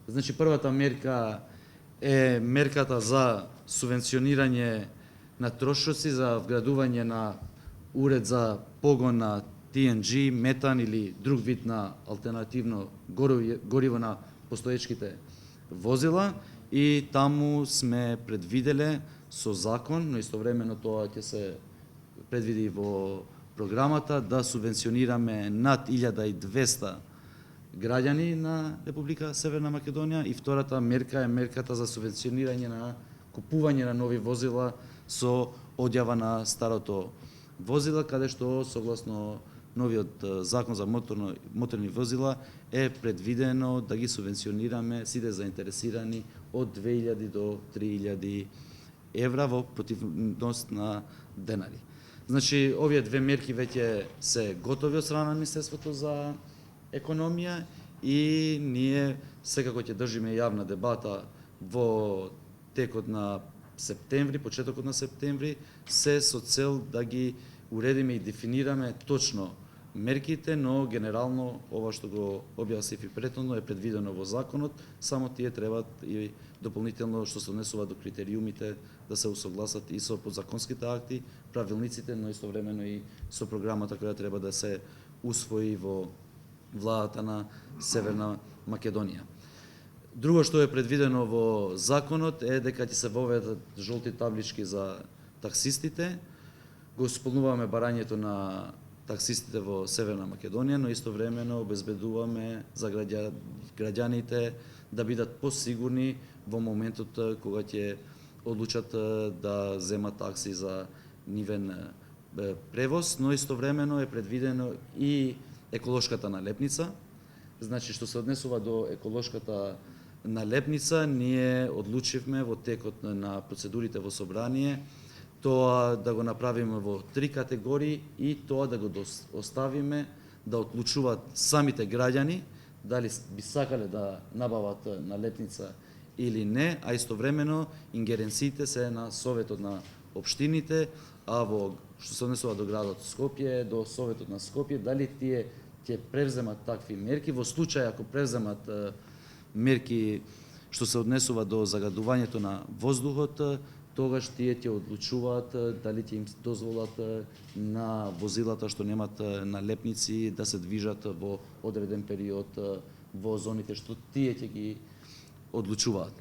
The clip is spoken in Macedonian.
Значи првата мерка е мерката за субвенционирање на трошоци за вградување на уред за погон на ТНГ, метан или друг вид на алтернативно гориво на постоечките возила и таму сме предвиделе со закон, но истовремено тоа ќе се предвиди во програмата да субвенционираме над 1200 граѓани на Република Северна Македонија и втората мерка е мерката за субвенционирање на купување на нови возила со одјава на старото возила, каде што согласно новиот закон за моторни возила е предвидено да ги субвенционираме сите заинтересирани од 2000 до 3000 евра во противност на денари. Значи, овие две мерки веќе се готови од страна на Министерството за економија и ние секако ќе држиме јавна дебата во текот на септември, почетокот на септември, се со цел да ги уредиме и дефинираме точно мерките, но генерално ова што го објаснив и претhodно е предвидено во законот, само тие требаат и дополнително што се однесува до критериумите да се усогласат и со подзаконските акти, правилниците, но истовремено и со програмата која треба да се усвои во владата на Северна Македонија. Друго што е предвидено во законот е дека ќе се воведат жолти таблички за таксистите. Го исполнуваме барањето на таксистите во Северна Македонија, но истовремено обезбедуваме за граѓаните да бидат посигурни во моментот кога ќе одлучат да земат такси за нивен превоз, но истовремено е предвидено и еколошката налепница. Значи, што се однесува до еколошката налепница, ние одлучивме во текот на процедурите во собрание тоа да го направиме во 3 категории и тоа да го оставиме да одлучуваат самите граѓани дали би сакале да набават налепница или не, а истовремено ингеренциите се на Советот на општините, а во што се однесува до градот Скопје, до Советот на Скопје, дали тие ќе превземат такви мерки, во случај ако превземат мерки што се однесува до загадувањето на воздухот, тогаш тие ќе одлучуваат дали ќе им дозволат на возилата што немат налепници да се движат во одреден период во зоните што тие ќе ги одлучуваат.